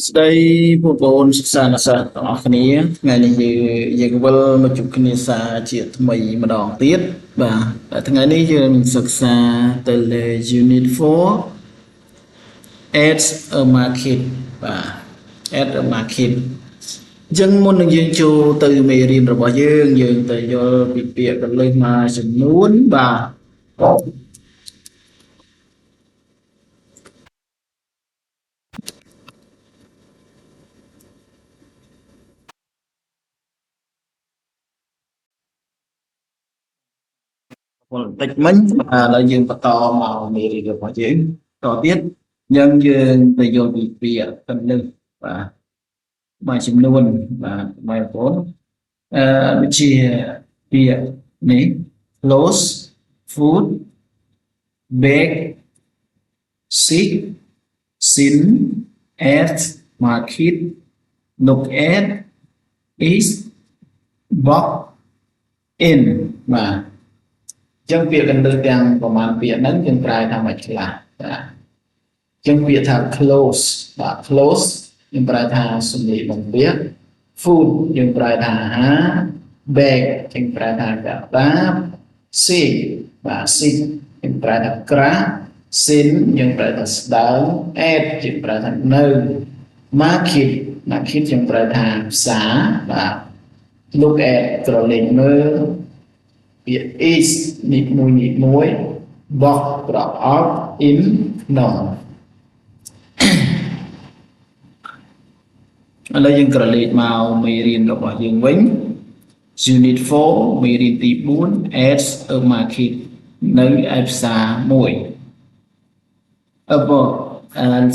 ស្ដីបងប្អូនសិស្សានុសិស្សទាំងអស់គ្នាថ្ងៃនេះយើងវិលមកជួបគ្នាសារជាថ្មីម្ដងទៀតបាទថ្ងៃនេះយើងសិក្សាទៅលើ Unit 4 At a Market បាទ At a Market អញ្ចឹងមុននឹងយើងចូលទៅមេរៀនរបស់យើងទៅយល់ពីពាក្យកលេសមួយចំនួនបាទបន្តិចមិញឥឡូវយើងបន្តមកមេរៀនរបស់យើងតទៀតយើងទៅយល់ពីពាក្យកលេសបាទមួយចំនួនបាទបងប្អូនដូចជាពាក្យនេះ close food bake seek sin at market look at is box in បាទចឹងពាក្យកន្លឹះទាំងប្រមាណពាក្យហ្នឹងយើងប្រែថាម៉េចខ្លះបាទចឹងពាក្យថា close បាទ close យើងប្រែថាសម្លៀកបំពាក់ food យើងប្រែថាអាហារ bake យើងប្រែថាកាតាប seek បាទ seek យើងប្រែថាក្រាស់ sin យើងប្រែថាស្ដើង at យើងប្រែថានៅ market យើងប្រែថាផ្សារបាទ look at ក្រឡេកមើលពាក្យ is នេះមួយ box ប្រអប់ in ក្នុងឥឡូវយើងក្រឡេកមកមេរៀនរបស់យើងវិញ Unit 4 មេរៀនទី4 at a market នៅឯផ្សារមួយ about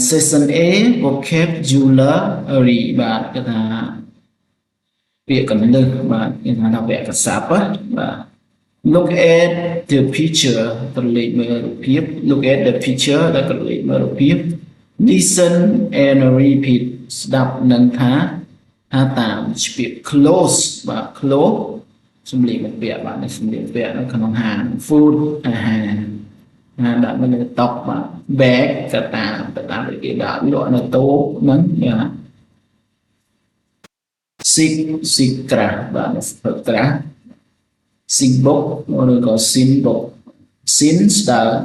session A vocabulary បាទគេថាពាក្យកន្លឹះបាទគេថាពាក្យកស័ព្ទបាទ look at the picture ក្រឡេកមើលរូបភាព look at the picture ដែលក្រឡេកមើលរូបភាព listen and repeat ស្ដាប់និងថាតាមពាក្យ close បាទ close សម្លៀកបំពាក់បាទសម្លៀកបំពាក់នៅក្នុងហាង food អាហារដាក់នៅតុបាទ bag កតាដែលគេដាក់លក់នៅតូបហ្នឹងsick ក្រាស់បាទក្រាស់ sick book ឬក៏ sin book sin ស្ដើង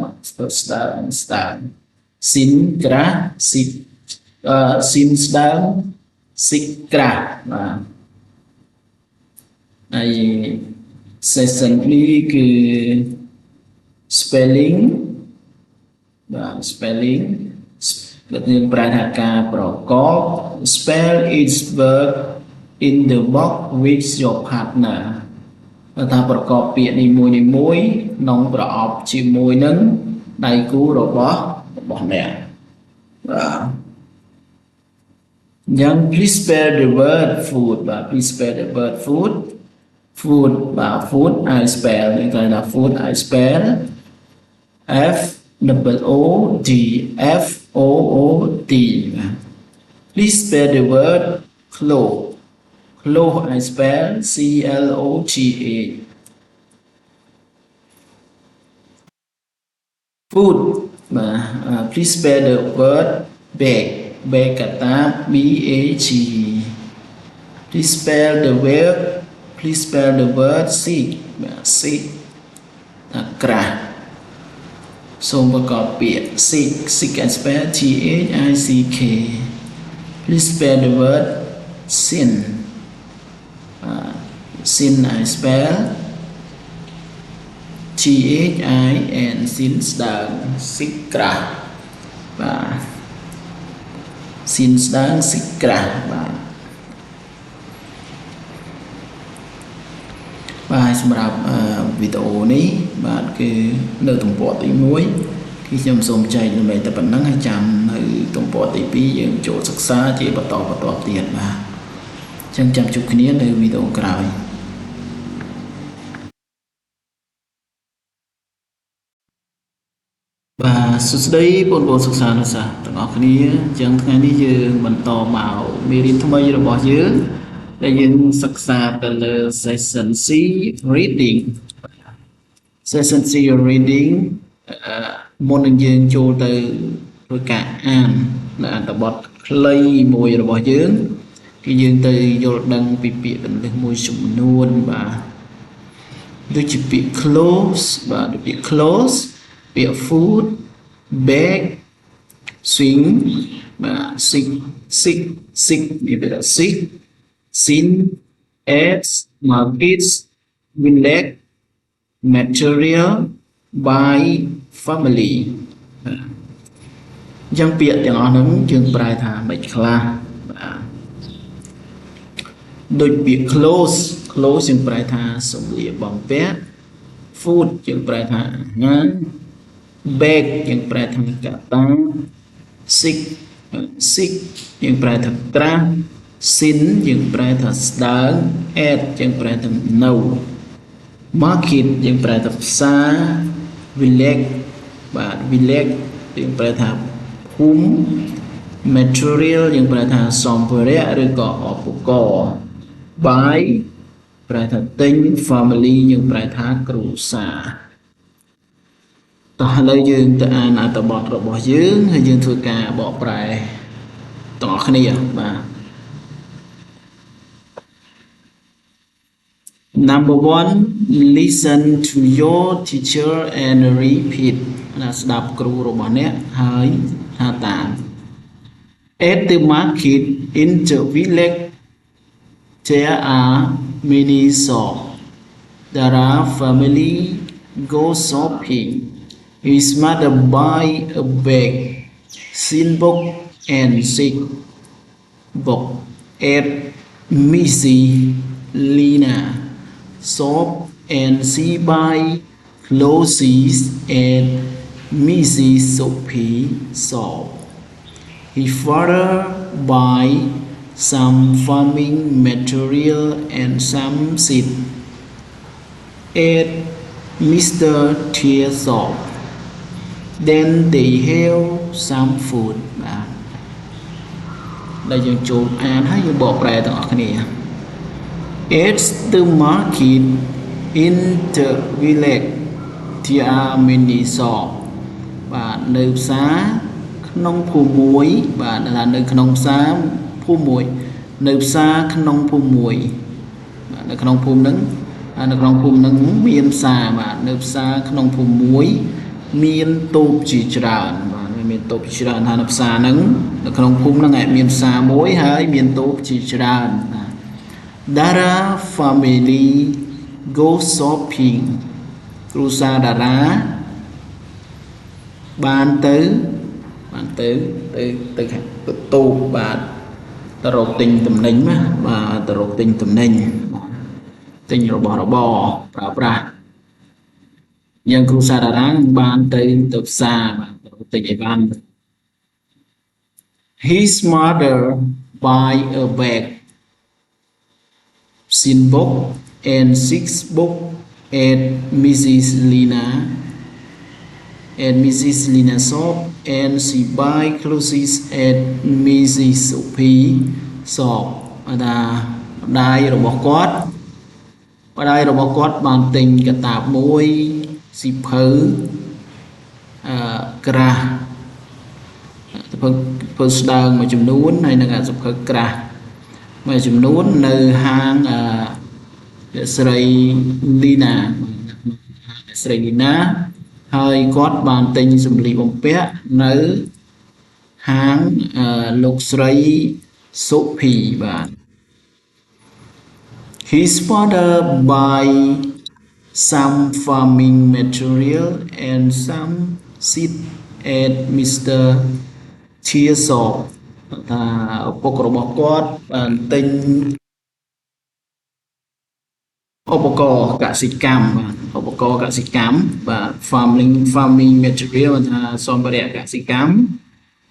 sin ក្រាស់ sick sin ស្ដើង sick ក្រាស់បាទហើយ session នេះគឺ spelling បាទ spelling យើងប្រែថាការប្រកប spell each word in the box with your partner ថាប្រកបពាក្យនេះមួយក្នុងប្រអប់ជាមួយនឹងដៃគូរបស់អ្នកបាទយ៉ាង please spell the word food បាទ please spell the word food បាទ food I spell គេថា food I spell F O D F O O D please spell the word clothes I spell C L O T H food please spell the word bake កតាប B A G please spell the word seek ក្រាស់សូមប្រកបពាក្យ seek and spell T H I C K please spell the word sin I spell T H I N sin ស្ដើង sick ក្រាស់បាទ sin ស្ដើង sick ក្រាស់បាទសម្រាប់វីដេអូនេះបាទគឺនៅទំព័រទី1គឺខ្ញុំសូមចែកចំណេញតែប៉ុណ្្នឹងហើយចាំនៅទំព័រទី2យើងចូលសិក្សាជាបន្តទៀតបាទអញ្ចឹងចាំជួបគ្នានៅវីដេអូក្រោយបាទសួស្តីបងប្អូនសិស្សានុសិស្សទាំងអស់គ្នាអញ្ចឹងថ្ងៃនេះយើងបន្តមកមេរៀនថ្មីរបស់យើងដែលយើងសិក្សាទៅលើ session C reading មុននឹងយើងចូលទៅ ធ្វើការអាននៅអត្ថបទខ្លីមួយរបស់យើងគឺយើងទៅយល់ដឹងពីពាក្យគន្លឹះមួយចំនួនបាទដូចជាពាក្យ close បាទដូចពាក្យ close ពាក្យ food bag swing បាទ sick sick sick មានពាក្យ sick sin ads markets village material by family អញ្ចឹងពាក្យទាំងអស់ហ្នឹងយើងប្រែថាមិនខ្លះបាទដូចពាក្យ close close យើងប្រែថាសម្លៀកបំពាក់ food យើងប្រែថាអាហារ bag យើងប្រែថាកាតា sick sick យើងប្រែថាត្រាស់ sin យើងប្រែថាស្ដើង at យើងប្រែថានៅ market យើងប្រែថាផ្សារ village បាទ village យើងប្រែថាភូមិ material យើងប្រែថាសម្ភារៈឬក៏ឧបករណ៍ buy ប្រែថាទិញ family យើងប្រែថាគ្រួសារតោះឥឡូវយើងទៅអានអត្ថបទរបស់យើងហើយយើងធ្វើការបកប្រែទាំងអស់គ្នាបាទ Number 1 listen to your teacher and repeat ស្ដាប់គ្រូរបស់អ្នកហើយថាតាម At the market in the village there are many shops. There are family go shopping. His mother buy a bag, sin book and sick book at Missy Lina shop and she buy clothes at Missy Sophie shop. His father buy some farming material and some seed at Mr. Tier's shop. Then they have some food. ដែលយើងចូលអានហើយយើងបកប្រែទាំងអស់គ្នា At the market in the village there are many shops បាទនៅផ្សារក្នុងភូមិមួយបាទថានៅក្នុងផ្សារភូមិមួយនៅផ្សារក្នុងភូមិមួយបាទនៅក្នុងភូមិហ្នឹងនៅក្នុងភូមិហ្នឹងមានផ្សារបាទនៅផ្សារក្នុងភូមិមួយមានតូបជាច្រើនបាទមានតូបជាច្រើនថានៅផ្សារហ្នឹងនៅក្នុងភូមិហ្នឹងឯងមានផ្សារមួយហើយមានតូបជាច្រើនបាទ Dara family go shopping គ្រួសារតារាបានទៅតូបបាទទៅរកទិញទំនិញណាបាទទៅរកទិញទំនិញទិញរបស់របរប្រើប្រាស់យ៉ាងគ្រួសារតារាបានទៅផ្សារបាទទៅទិញអីបាន His mother buy a bag sin book and six book at Mrs. Lina shop and she buy clothes at Mrs. Sophie shop ថាម្ដាយរបស់គាត់បានទិញកាតាបមួយស៊ីភៅក្រាស់ធ្វើស្ដើងមួយចំនួនហើយនឹងសិភៅក្រាស់មួយចំនួននៅហាងស្រីលីណាហើយគាត់បានទិញសម្លៀកបំពាក់នៅហាងលោកស្រីសុភីបាទ His father buy some farming material and some seed at Mr. Tier's shop ថាឪពុករបស់គាត់បានទិញឧបករណ៍កសិកម្មបាទឧបករណ៍កសិកម្មបាទ farming material ថាសម្ភារៈកសិកម្ម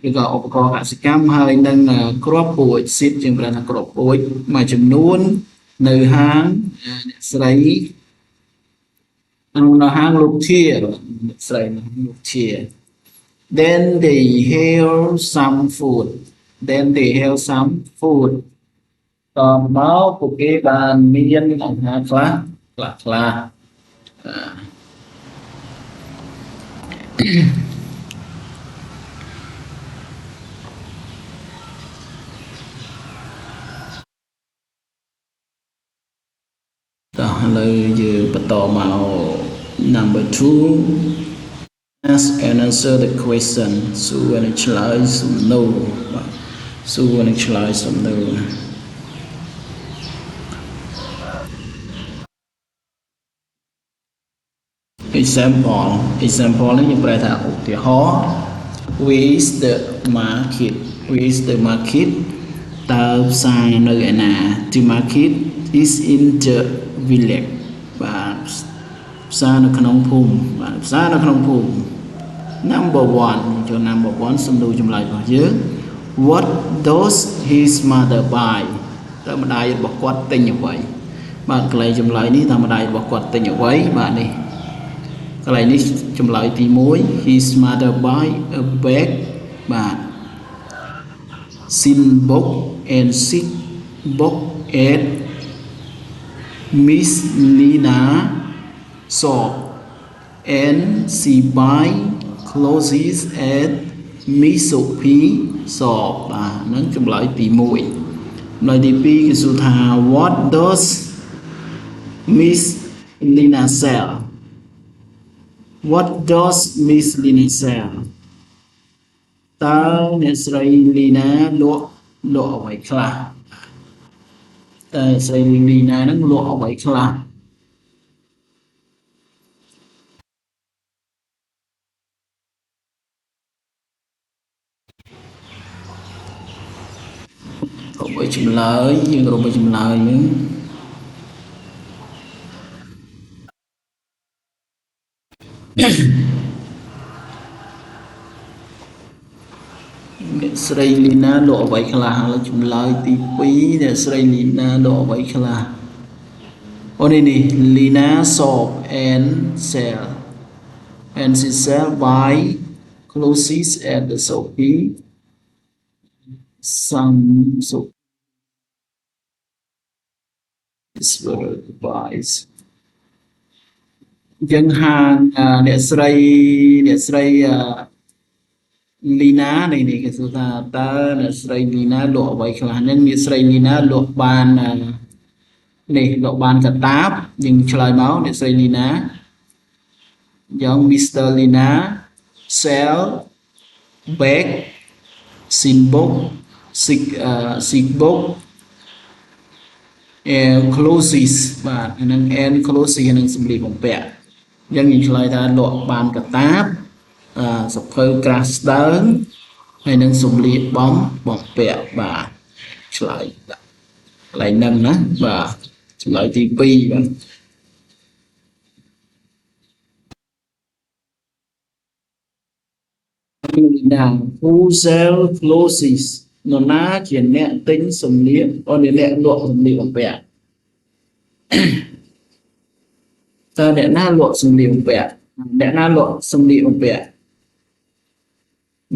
ឬក៏ឧបករណ៍កសិកម្មហើយនឹងគ្រាប់ពូជ seed ជាងប្រហែលថាគ្រាប់ពូជមួយចំនួននៅហាងអ្នកស្រីនៅហាងលោកធាអ្នកស្រីលោកធា Then they have some food តមកពួកគេបានមានអាហារខ្លះ lời giờ bắt đầu màu number 2 ask and answer the question សួរនិងឆ្លើយសំណួរបាទសួរនិងឆ្លើយសំណួរ example នេះយើងប្រែថាឧទាហរណ៍ where is the market តើផ្សារនៅឯណា the market is in the village បាទផ្សារនៅក្នុងភូមិបាទផ្សារនៅក្នុងភូមិ number 1 ចូល number 1 សំណួរចម្លើយរបស់យើង what does his mother buy តើម្ដាយរបស់គាត់ទិញអ្វីបាទកន្លែងចម្លើយនេះតើម្ដាយរបស់គាត់ទិញអ្វីបាទនេះកន្លែងនេះចម្លើយទី1 his mother buy a bag បាទ sin book and sick book at Miss Lina shop and she buy clothes at Miss Sophie shop បាទហ្នឹងចម្លើយទី1ចម្លើយទី2គឺសួរថា what does Miss Lina sell What does Miss Lina sell តើអ្នកស្រី Lina លក់អ្វីខ្លះតើស្រី Lina ហ្នឹងលក់អ្វីខ្លះរកចម្លើយយើងរកចម្លើយហ្នឹងអ្នកស្រីលីណាលក់អ្វីខ្លះហើយចម្លើយទី2អ្នកស្រីលីណាលក់អ្វីខ្លះអូនេះលីណា shop and sell and she sell buy clothes at the Sophie some so is where buys យើងហាងអ្នកស្រីលីណានេះគេសួរថាតើអ្នកស្រីលីណាលក់អ្វីខ្លះហ្នឹងអ្នកស្រីលីណាលក់បាននេះលក់បានកតាបយើងឆ្លើយមកអ្នកស្រីលីណាយ៉ាង Mr. Lina sell bag sin book sick book and clothes បាទហ្នឹង and clothes ហ្នឹងសម្លៀកបំពាក់យើងឆ្លើយថាលក់បានកតាបសភៅក្រាស់ស្ដើងហើយនឹងសម្លៀកបំពាក់បាទឆ្លើយដាក់កន្លែងហ្នឹងណាបាទឆ្លើយទី2បាទណា who sell clothes នរណាជាអ្នកទិញសម្លៀកអ្នកលក់សម្លៀកបំពាក់តើអ្នកណាលក់សម្លៀកបំពាក់អ្នកណាលក់សម្លៀកបំពាក់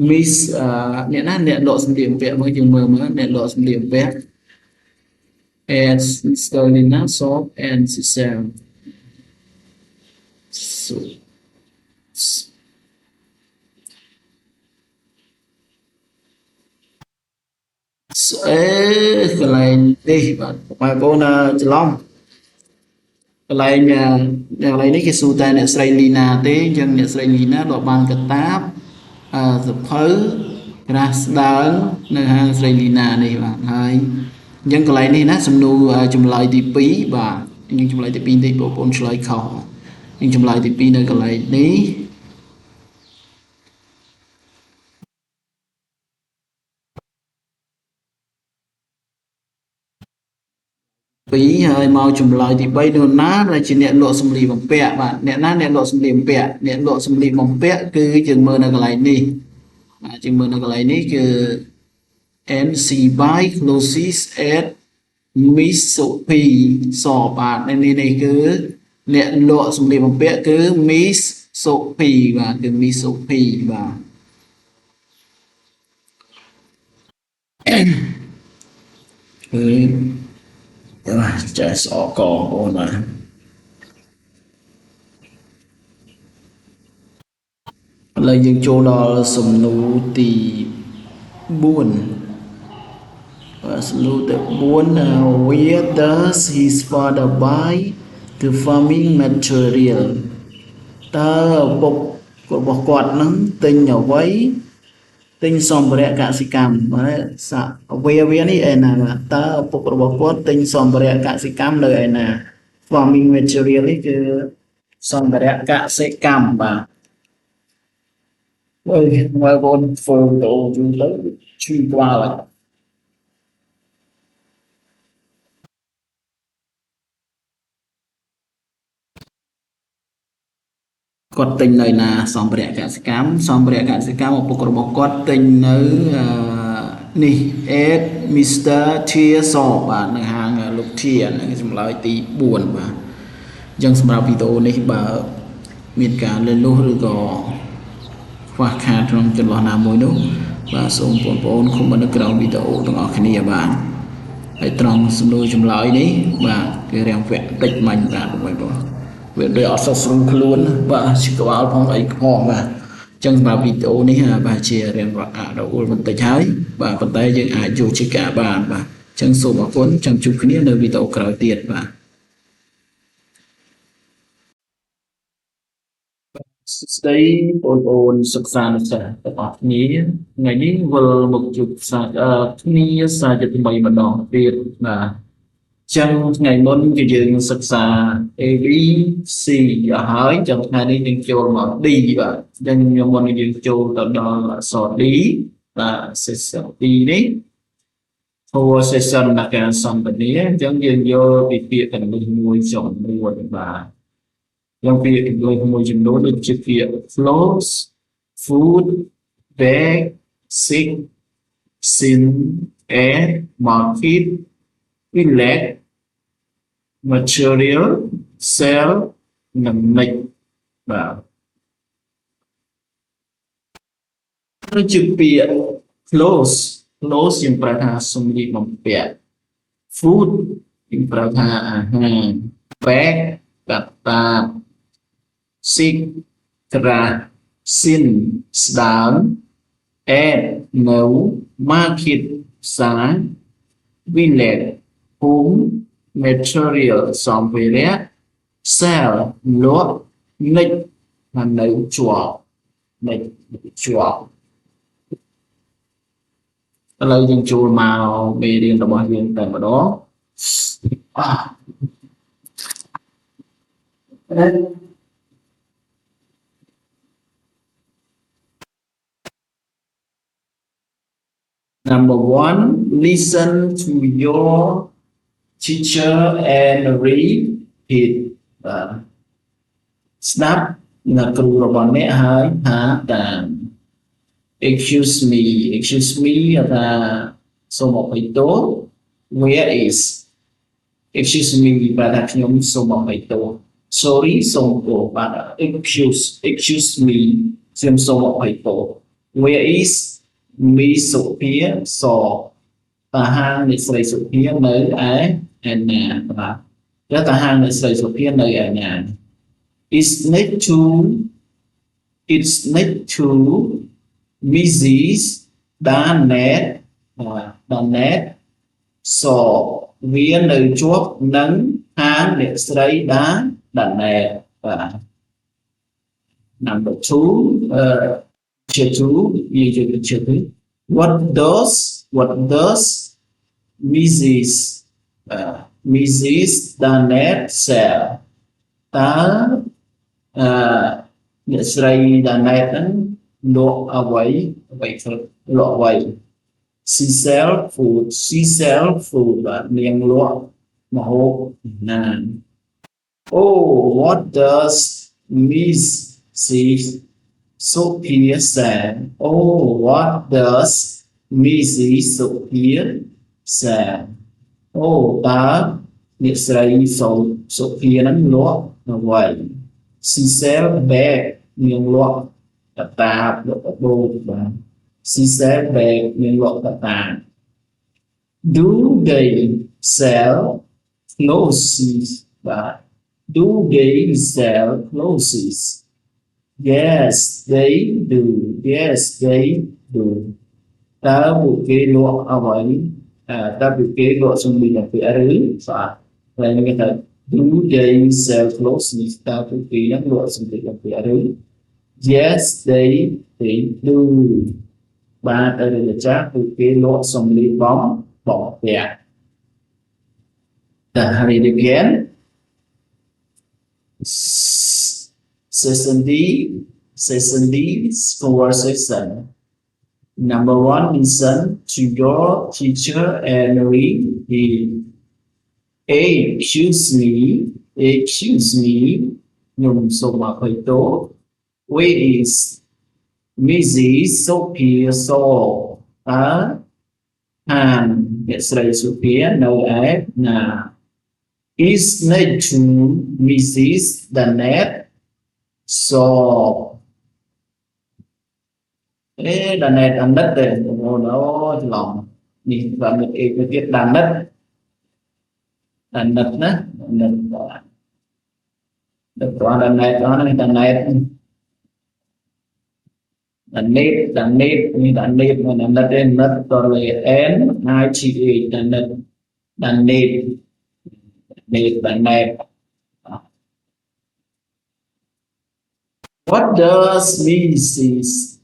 Miss អ្នកណាអ្នកលក់សម្លៀកបំពាក់មកយើងមើលអ្នកលក់សម្លៀកបំពាក់ and Lina shop and she sell so កន្លែងនេះបាទបងប្អូនច្រឡំកន្លែងនេះគេសួរតែអ្នកស្រីលីណាទេអញ្ចឹងអ្នកស្រីលីណាលក់បានកតាបសភៅក្រាស់ស្ដើងនៅហាងស្រីលីណានេះបាទហើយអញ្ចឹងកន្លែងនេះណាសំណួរចម្លើយទី2បាទយើងចម្លើយទី2នេះបងប្អូនឆ្លើយខុសយើងចម្លើយទី2នៅកន្លែងនេះហើយមកចម្លើយទី3នោះណាដែលជាអ្នកលក់សម្លៀកបំពាក់បាទអ្នកណាអ្នកលក់សម្លៀកបំពាក់អ្នកលក់សម្លៀកបំពាក់គឺយើងមើលនៅកន្លែងនេះបាទយើងមើលនៅកន្លែងនេះគឺ NC buy clothes at Miss Sophie shop បាទនេះគឺអ្នកលក់សម្លៀកបំពាក់គឺ Miss Sophie បាទគឺ Miss Sophie បាទចាស់អកអូនបាទឥឡូវយើងចូលដល់សំណួរទី4សំណួរទី4 Where does his father buy គឺ farming material តើឪពុករបស់គាត់នឹងទិញអ្វីទិញសម្ភារៈកសិកម្មបាទសាវានេះឯណាបាទតើឪពុករបស់គាត់ទិញសម្ភារៈកសិកម្មនៅឯណា farming material នេះគឺសម្ភារៈកសិកម្មបាទអើយមកបងធ្វើទៅយូរទៅឈឺក្បាលហើយគាត់ទិញនៅណាសម្ភារៈកសិកម្មឪពុករបស់គាត់ទិញនៅនេះ Ed Mr. Tier Shop បាទនៅហាងលោក Tier ហ្នឹងចម្លើយទី4បាទអញ្ចឹងសម្រាប់វីដេអូនេះបើមានការលឺលុះឬក៏ខ្វះខាតក្នុងចន្លោះណាមួយនោះបាទសូមបងប្អូនខមមិននៅក្រោមវីដេអូទាំងអស់គ្នាបាទហើយត្រង់សំណួរចម្លើយនេះបាទគឺរាំងវគ្គតិចមាញ់បាទបងប្អូនវាដូចអត់សូវស្រួលខ្លួនបាទជាក្បាលផងអីផងបាទអញ្ចឹងសម្រាប់វីដេអូនេះបាទជារៀនរអ៊ូលបន្តិចហើយបាទប៉ុន្តែយើងអាចយកជាការបានបាទអញ្ចឹងសូមអរគុណចាំជួបគ្នានៅវីដេអូក្រោយទៀតបាទស្ដីបងប្អូនសិក្សានុសិស្សទាំងអស់គ្នាថ្ងៃនេះវិលមកជួបគ្នាសាជាថ្មីម្ដងទៀតបាទចឹងថ្ងៃមុនគឺយើងសិក្សា A B C ឲ្យហើយចឹងថ្ងៃនេះយើងចូលមក D បាទចឹងខ្ញុំមុនយើងចូលទៅដល់អក្សរ D បាទ session D នេះ for session នៃការសំពនាចឹងយើងយកពីពាក្យទាំងមួយចំនួនបាទយ៉ាងពាក្យទាំងមួយចំនួនដូចជាពាក្យ clothes food bag sick sin air market relax material sell និង make បាទដូចជាពាក្យ clothes យើងប្រើថាសម្លៀកបំពាក់ food យើងប្រើថាអាហារ bag កាតាប sick ក្រាស់ sin ស្ដើង air នៅ market ផ្សារ village ភូមិ material សម្ភារៈ sell លក់ nick នៅជាប់ nick ជាប់ឥឡូវយើងចូលមកមេរៀនរបស់យើងតែម្ដងNumber 1 listen to your teacher and repeat ស្ដាប់អ្នកគ្រូរបស់អ្នកហើយហាតាម excuse me ថាសូមអភ័យទោស where is excuse me បាទថាខ្ញុំសូមអភ័យទោស sorry សូមទោសបាទ excuse me ខ្ញុំសូមអភ័យទោស where is មីសុភាសតាហាងអ្នកស្រីសុភានៅឯណាបាទតែតាហាងអ្នកស្រីសុភានៅឯណា it's next to Mrs. Danet សវានៅជាប់នឹងហាងអ្នកស្រី Danet បាទ Number 2 What does Mrs. Danet sell តើអ្នកស្រី Danet ហ្នឹងលក់អ្វីធ្វើលក់អ្វី She sell food បាទនាងលក់ម្ហូបណាន Oh what does Miss Sophia said Oh what does Mrs. Sophia said Oh តើអ្នកស្រី Sophia ហ្នឹងលក់អ្វី She sell bag នាងលក់កតាបលក់បូកបាទ She sell bag នាងលក់កតាប Do they sell clothes បាទ Do they sell clothes Yes they do តើពួកគេលក់អ្វីតើពួកគេលក់សម្លៀកបំពាក់ឬបាទហើយគេថា Do they sell clothes? Ta phụ phí năng lượng sử dụng làm việc đấy. Yes, they do. Ba đây là chắc phụ phí lộ xong lý bóng bỏ việc. Read again. Session D conversation. Number one, listen to your teacher and read the excuse me, dùng số mà khởi tố. Where is Mrs. Sophia Saul? Hàn hiện sợi Sophia nơi ấy là is next to Mrs. Danet. So Danet Danet đây, nó lòng đi và một cái Danet Danet đó, Danet đó Danet đó Danet Danet mà Danet đến mất rồi N I T A Danet. What does Mrs.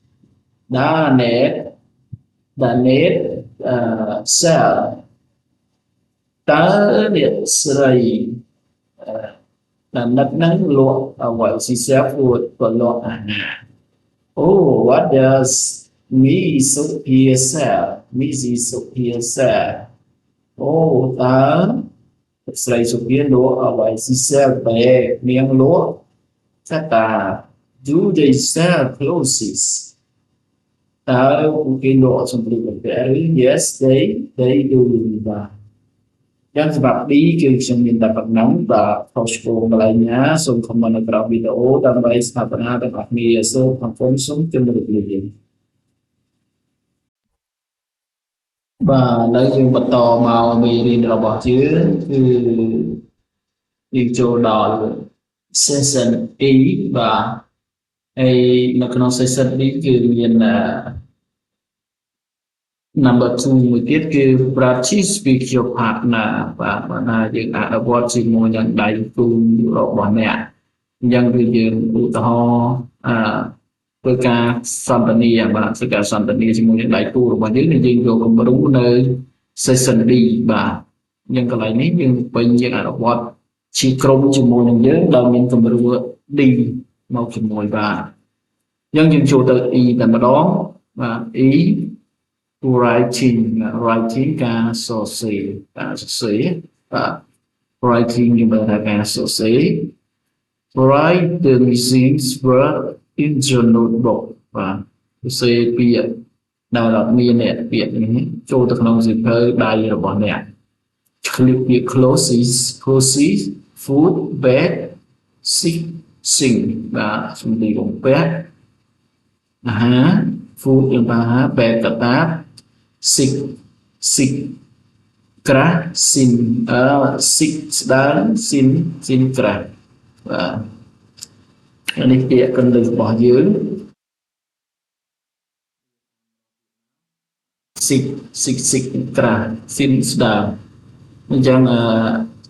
Danet sell? Tớ điện sợi Danet nắng lụa ở ngoài she sell food for lụa. Oh, what does Mrs. Sophia sell? Oh, tớ sợi Sophia lụa ở ngoài she sell về miếng lụa. Kata, do they sell clothes? Tahu mungkin doa sebelum berperi. Yes, they do. Yang sebab di yang minta penang và posko lainnya sung comment ở trong video dan baik sahabat dan ahli so confirm sung trên một video. Và nơi dùng bật tò màu mì đi đầu bỏ chứaคือđi chỗ đỏ session ý và nó có session ýคือមានnumber 2 មួយទៀតគឺ practice with your partner បាទបើណាយើងអនុវត្តជាមួយនឹងដៃគូរបស់អ្នកអញ្ចឹងគឺយើងឧទាហរណ៍ធ្វើការសន្ទនាបាទធ្វើការសន្ទនាជាមួយនឹងដៃគូរបស់យើងយើងយកគំរូនៅ session D បាទអញ្ចឹងកន្លែងនេះយើងពេញយើងអនុវត្តជាក្រុមជាមួយនឹងយើងដែលមានគំរូ D មកជាមួយបាទអញ្ចឹងយើងចូលទៅ E តែម្ដងបាទ E writing ការសរសេរបាទ writing យើងមើលថាការសរសេរ write the missing word in your notebook បាទសរសេរពាក្យដែលអត់មានអ្នកពាក្យនេះចូលទៅក្នុងសៀវភៅដៃរបស់អ្នក click ពាក្យ clothes food bed sing បាទសំដីបំពាក់អាហារ food យើងបានអាហារ bed កតាប sick ក្រាស់ sin sick ស្ដើង sin ក្រាស់បាទនេះពាក្យកន្លឹះរបស់យើង sick ក្រាស់ sin ស្ដើងអញ្ចឹង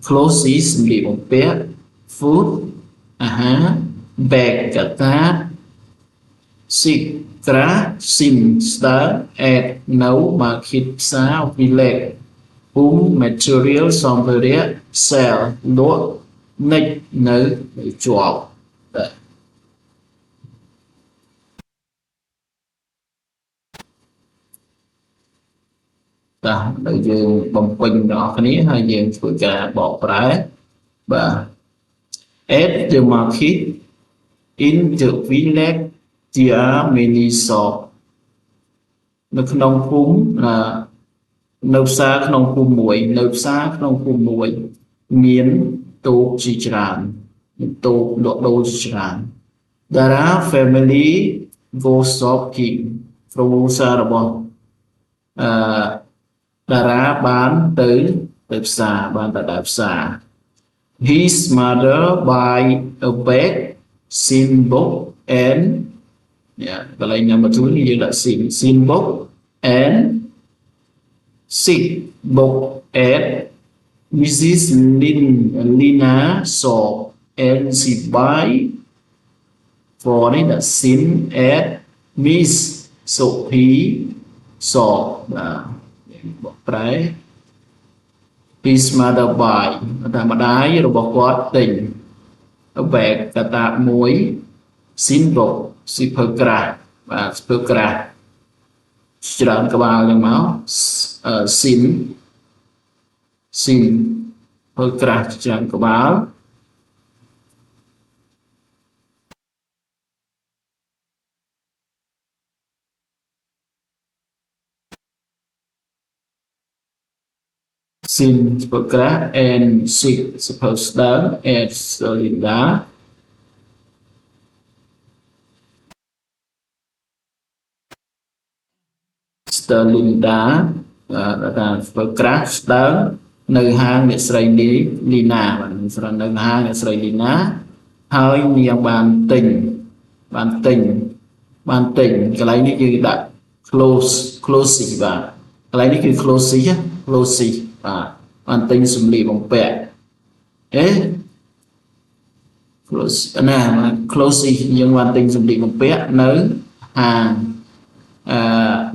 clothes សម្លៀកបំពាក់ food អាហារ bag កតាប sick ក្រាស់ sin ស្ដើង add នៅមកគិតផ្សារ village ភូមិ material សម្ភារៈ sell លក់ next នៅជាប់បាទដល់យើងបំពេញដល់គ្នាហើយយើងធ្វើការបកប្រែបាទ at the market in the village there are many shops នៅក្នុងភូមិនៅផ្សារក្នុងភូមិមួយមានតូបជាច្រើនតូបលក់ដូរជាច្រើន Dara family go shopping គ្រួសាររបស់តារាបានទៅផ្សារបានទៅដល់ផ្សារ His mother buy a bag sin book and កន្លែង number 2 នេះយើងដាក់ sin book and sick book and Mrs. Lina saw and she buy for the sin at Miss Sophie saw ប្រែ his mother buy តែម្ដាយរបស់គាត់ទិញ bag កតាបមួយ sin book សិភើក្រាស់បាទសិភើក្រាស់ច្រើនក្បាលយ៉ាងមក sin ភើក្រាស់ច្រើនក្បាល sin សិភើក្រាស់ and sick សិភើស្ដើង and Linda Linda ថាធ្វើក្រាស់ស្ដើងនៅហាងអ្នកស្រីលីណាបាទស្រាប់នៅហាងអ្នកស្រីលីណាហើយនាងបានទិញកន្លែងនេះគឺដាក់ close បាទកន្លែងនេះគឺ close បាទបានទិញសម្លៀកបំពាក់close យើងបានទិញសម្លៀកបំពាក់នៅហាង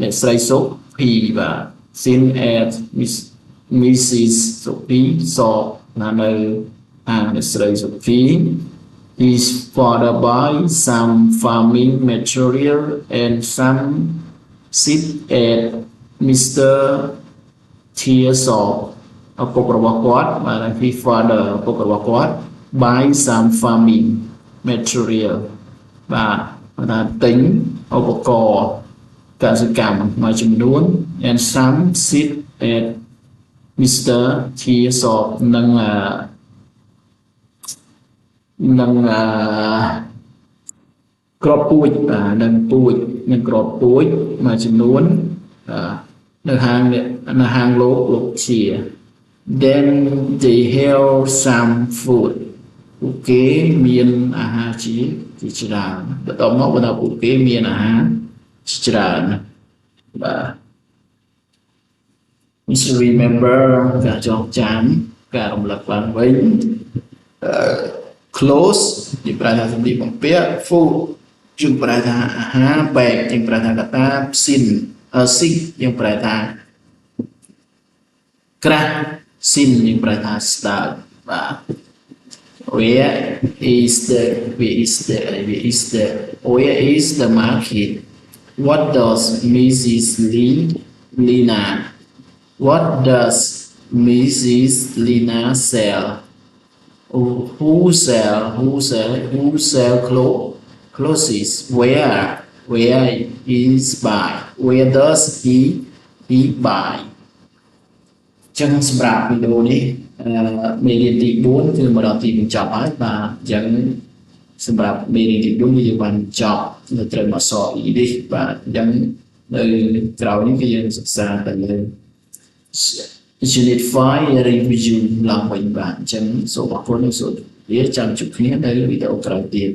អ្នកស្រីសុភីបាទ sin at Mrs. Sophie saw នៅហាងអ្នកស្រីសុភី his father buy some farming material and some sit at Mr. Tearsaw ឪពុករបស់គាត់បាទ his father ឪពុករបស់គាត់ buy some farming material បាទថាទិញឧបករណ៍កសិកម្មមួយចំនួន and some sit at Mr. Tearsaw នឹងក្របពូជបាទនឹងក្របពូជមួយចំនួននៅហាងលោកជា then they have some food ពួកគេមានអាហារជាច្រើនបន្ទាប់មកបន្តពួកគេមានអាហារជាច្រើនបាទ remember ការចងចាំការរំលឹកឡើងវិញ close ជាប្រែថាសម្លៀកបំពាក់ food ជាប្រែថាអាហារ bag ជាប្រែថាកតាប sin ជាប្រែថាក្រាស់ sin ជាប្រែថាស្ដើងបាទ where is the market what does Mrs. Lina sell who sell clothes where does he buy ចឹងសម្រាប់វីដេអូនេះមេរៀនទី4គឺមកដល់ទីបញ្ចប់ហើយបាទអញ្ចឹងសម្រាប់មេរៀនទី4យើងបានចប់នៅត្រូវមកសរ English បាទអញ្ចឹងនៅក្រោយនេះគឺយើងសិក្សាទៅលើ Unit 5 review ឡើងវិញបាទអញ្ចឹងសូមអរគុណសូមលាចាំជួបគ្នានៅវីដេអូក្រោយទៀត